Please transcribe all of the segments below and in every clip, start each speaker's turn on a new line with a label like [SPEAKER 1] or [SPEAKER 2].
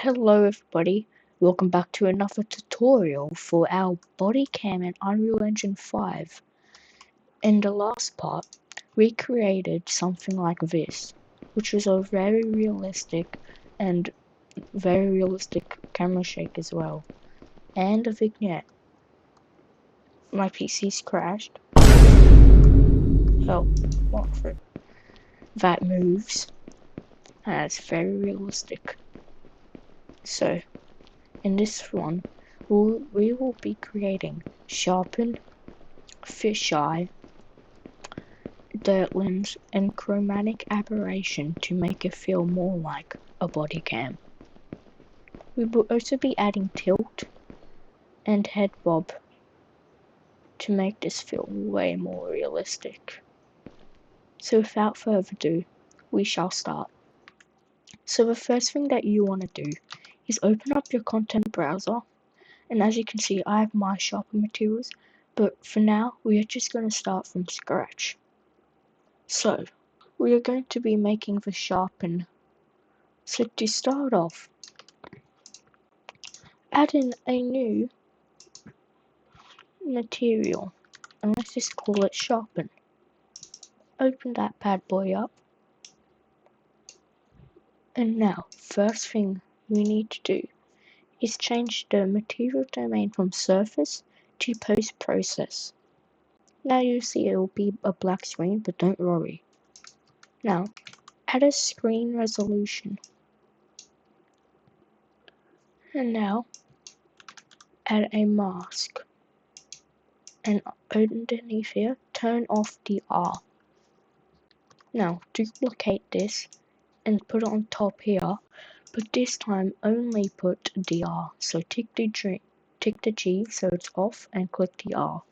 [SPEAKER 1] Hello everybody, welcome back to another tutorial for our BODYCAM and Unreal Engine 5. In the last part, we created something like this, which was a very realistic camera shake as well, and a vignette. My PC's crashed. Oh, what for it? That moves, and it's very realistic. So, in this one, we will be creating sharpen, fisheye, dirtlands, and chromatic aberration to make it feel more like a body cam. We will also be adding tilt and head bob to make this feel way more realistic. So without further ado, we shall start. So the first thing that you want to do is open up your content browser, and as you can see I have my sharpen materials, but for now we are just going to start from scratch. So we are going to be making the sharpen. So to start off, add in a new material, and let's just call it sharpen. Open that bad boy up, and now first thing we need to do is change the material domain from surface to post process. Now you see it will be a black screen, but don't worry. Now add a screen resolution, and now add a mask, and underneath here turn off the R. Now duplicate this and put it on top here, but this time only put the R. So tick the G so it's off and click the R.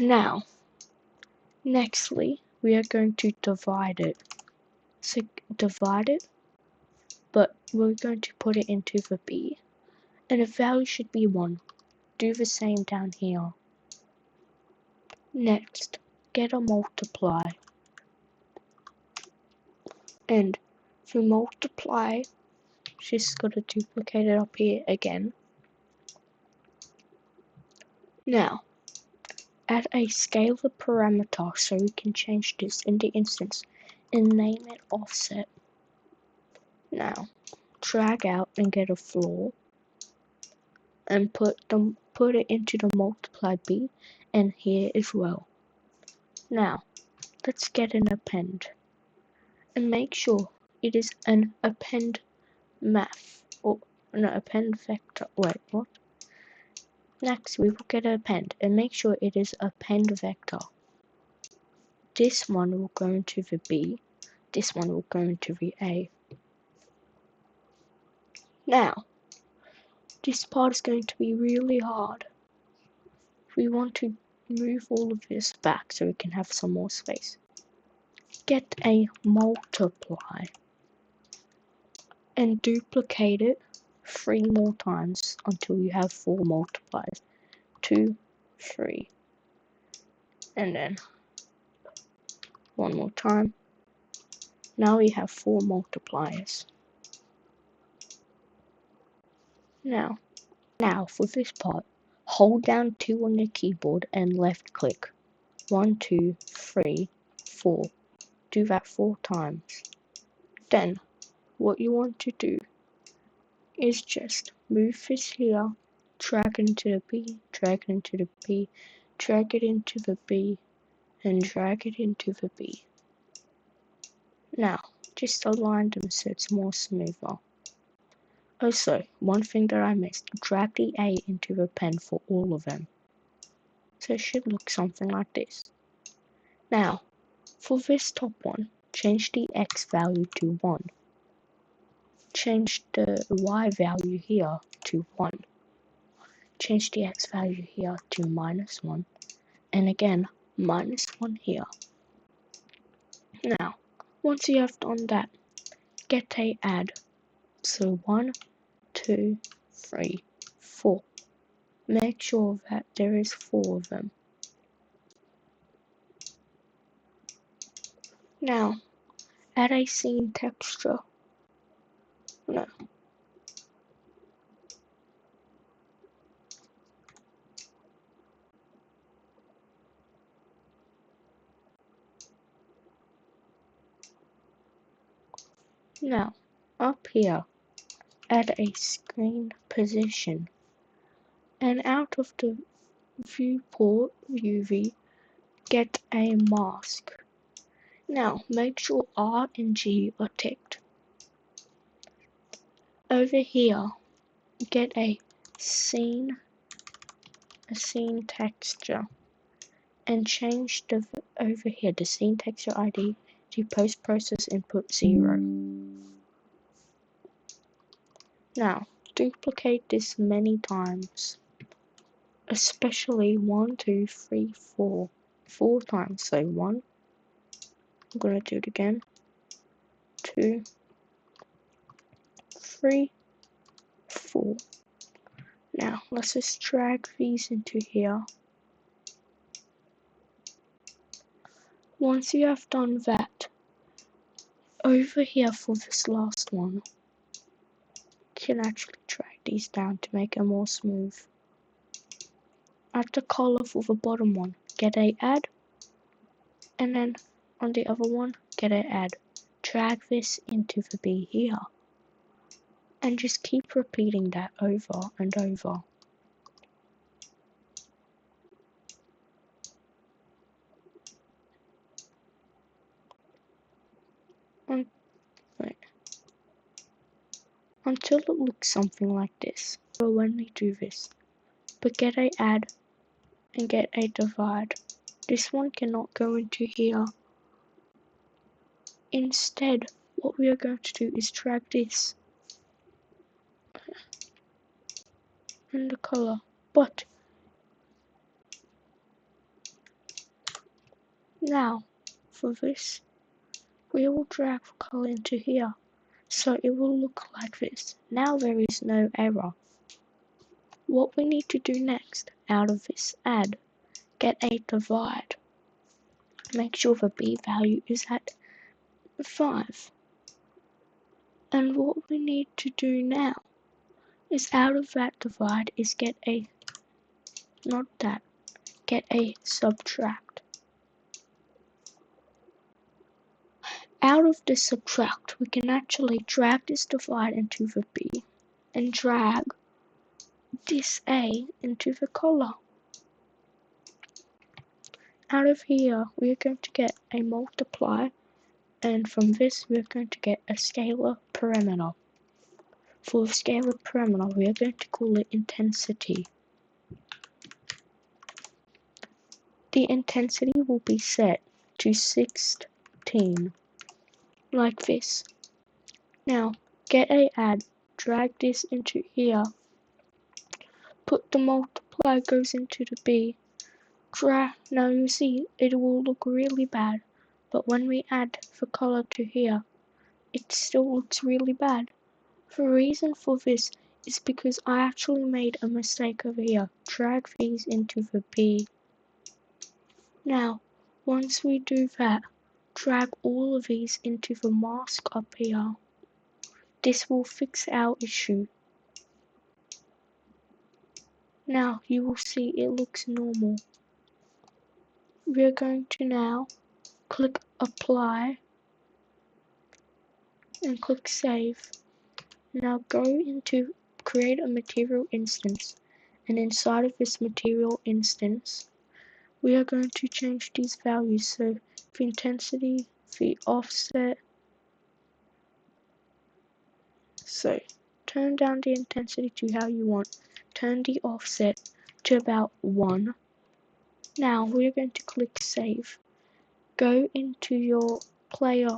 [SPEAKER 1] Now, nextly, we are going to divide it. So divide it, but we're going to put it into the B, and the value should be 1. Do the same down here. Next, get a multiply, and for multiply, just gotta duplicate it up here again. Now, add a scalar parameter so we can change this in the instance and name it offset. Now, drag out and get a floor and put it into the multiply B and here as well. Now, let's get an append and make sure it is an append math or an append vector. Wait, what? Next, we will get an append and make sure it is append vector. This one will go into the B, this one will go into the A. Now, this part is going to be really hard. We want to move all of this back so we can have some more space. Get a multiply and duplicate it 3 more times until you have 4 multipliers. 2, 3, and then 1 more time. Now we have 4 multipliers. Now for this part, hold down 2 on the keyboard and left click. 1, 2, 3, 4. Do that 4 times. Then, what you want to do is just move this here, drag it into the B, drag it into the B, drag it into the B, and drag it into the B. Now, just align them so it's more smoother. Also, one thing that I missed, drag the A into the pen for all of them. So it should look something like this. Now, for this top one, change the X value to 1. Change the Y value here to 1. Change the X value here to -1. And again, -1 here. Now, once you have done that, get a add. So 1, 2, 3, 4. Make sure that there is 4 of them. Now, add a scene texture. No. Now, up here, add a screen position, and out of the viewport UV, get a mask. Now, make sure R and G are ticked. Over here, get a scene texture, and change the over here the scene texture ID to post process input 0. Now, duplicate this many times, especially 1, 2, 3, 4, 4 times. So 1, I'm gonna do it again, 2, 3, 4. Now, let's just drag these into here. Once you have done that, over here for this last one, you can actually drag these down to make it more smooth. Add the color for the bottom one, get a add, and then on the other one, get a add. Drag this into the B here, and just keep repeating that over and over. Until it looks something like this. So when we do this, but get a add and get a divide. This one cannot go into here. Instead, what we are going to do is drag this and the color. But now, for this, we will drag the color into here. So it will look like this. Now there is no error. What we need to do next, out of this add, get a divide. Make sure the B value is at 5. And what we need to do now is out of that divide is get a, not that, get a subtract. Out of the subtract, we can actually drag this divide into the B and drag this A into the color. Out of here, we are going to get a multiply, and from this, we are going to get a scalar parameter. For the scalar parameter, we are going to call it intensity. The intensity will be set to 16, like this. Now, get a add, drag this into here, put the multiply goes into the B, now you see, it will look really bad, but when we add the color to here, it still looks really bad. The reason for this is because I actually made a mistake over here. Drag these into the B. Now, once we do that, drag all of these into the mask up here. This will fix our issue. Now, you will see it looks normal. We are going to now click apply and click save. Now go into create a material instance, and inside of this material instance, we are going to change these values. So the intensity, the offset. So turn down the intensity to how you want. Turn the offset to about 1. Now we're going to click save. Go into your player.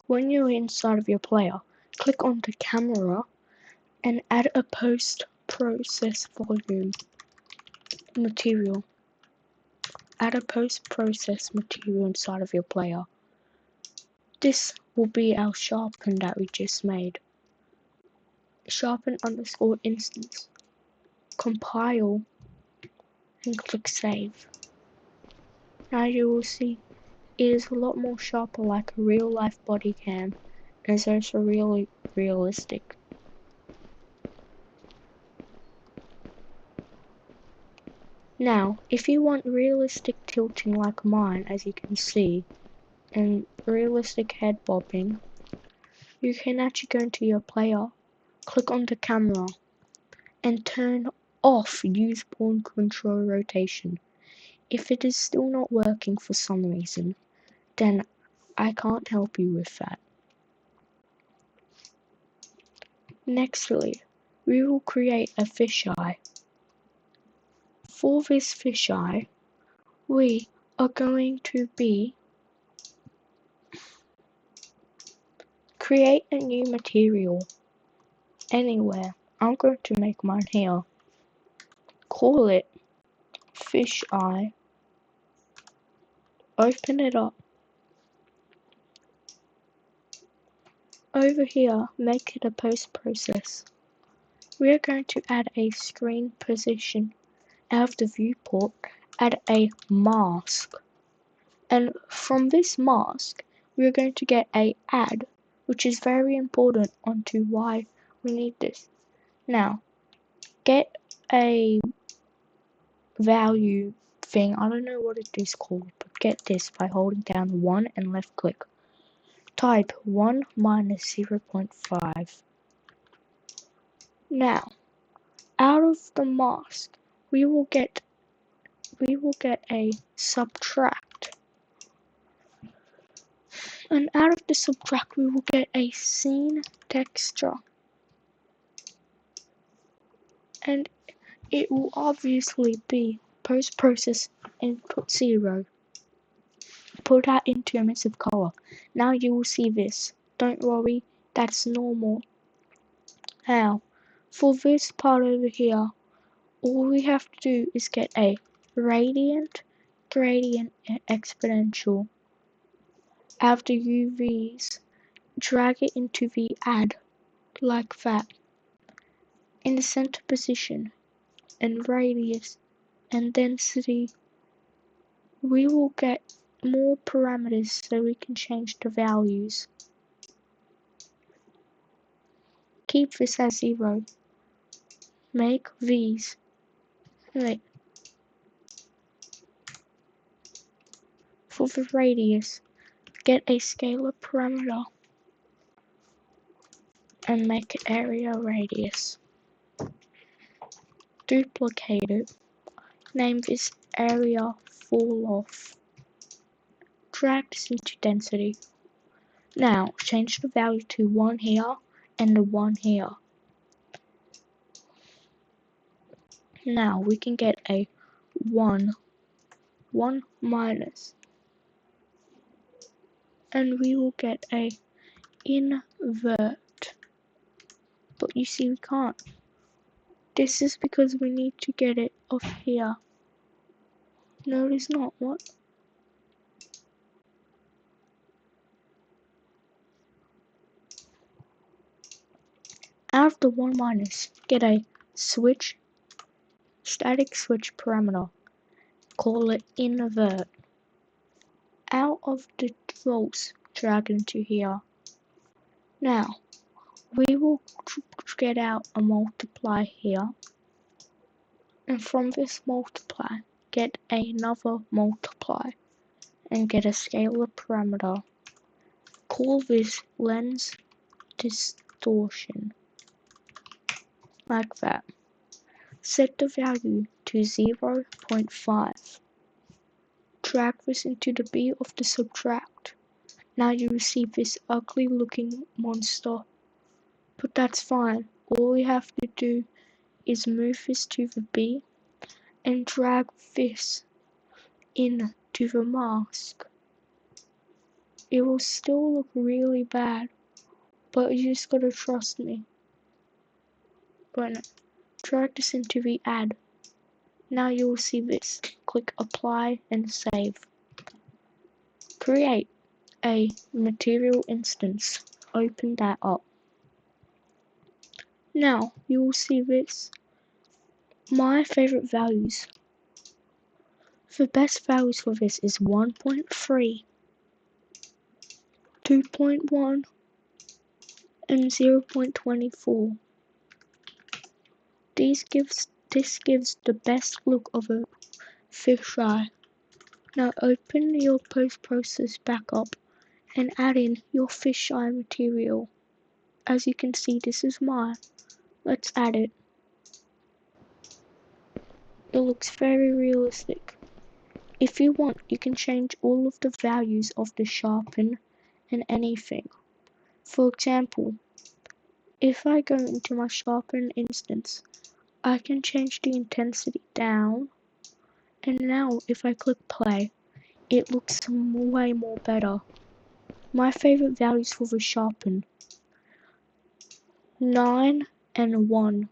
[SPEAKER 1] When you're inside of your player, click on the camera and add a post-process volume material. Add a post-process material inside of your player. This will be our sharpen that we just made. Sharpen underscore instance. Compile and click save. Now you will see It is a lot more sharper like a real life body cam, and it's also really realistic. Now, if you want realistic tilting like mine, as you can see, and realistic head bobbing, you can actually go into your player, click on the camera, and turn off use pawn control rotation. If it is still not working for some reason, then I can't help you with that. Nextly, we will create a fisheye. For this fisheye, we are going to create a new material anywhere. I'm going to make mine here. Call it fisheye. Open it up. Over here, make it a post process. We are going to add a screen position. Out of the viewport, add a mask. And from this mask, we are going to get a add, which is very important onto why we need this. Now, get a value thing, I don't know what it is called, but get this by holding down 1 and left click. Type 1 minus 0.5. Now, out of the mask, we will get a subtract. And out of the subtract, we will get a scene texture. And it will obviously be post process input 0. Put that into emissive color. Now you will see this. Don't worry, that's normal. Now, for this part over here, all we have to do is get a radiant, gradient, and exponential. After UVs, drag it into the add, like that. In the center position, and radius, and density, we will get more parameters so we can change the values. Keep this as 0. Make these. Wait. For the radius, get a scalar parameter and make it area radius. Duplicate it. Name this area fall off. Drag this into density. Now change the value to 1 here and the 1 here. Now we can get a 1 minus, and we will get a invert. But you see we can't. This is because we need to get it off here. No, it is not. What? Out of the 1 minus, get a switch, static switch parameter. Call it invert. Out of the false, drag into here. Now, we will get out a multiply here. And from this multiply, get another multiply. And get a scalar parameter. Call this lens distortion. Like that. Set the value to 0.5. Drag this into the B of the subtract. Now you receive this ugly looking monster. But that's fine. All we have to do is move this to the B and drag this into the mask. It will still look really bad, but you just gotta trust me. But drag this into the add. Now you will see this. Click apply and save. Create a material instance. Open that up. Now you will see this. My favorite values. The best values for this is 1.3, 2.1, and 0.24. This gives the best look of a fisheye. Now open your post-process backup and add in your fisheye material. As you can see, this is mine. Let's add it. It looks very realistic. If you want, you can change all of the values of the sharpen and anything. For example, if I go into my sharpen instance, I can change the intensity down, and now if I click play, it looks way more better. My favorite values for the sharpen: 9 and 1.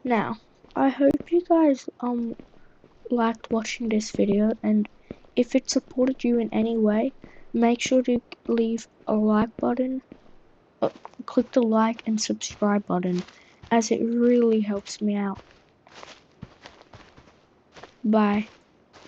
[SPEAKER 1] Now, I hope you guys liked watching this video, and if it supported you in any way, make sure to leave a like button, click the like and subscribe button, as it really helps me out. Bye.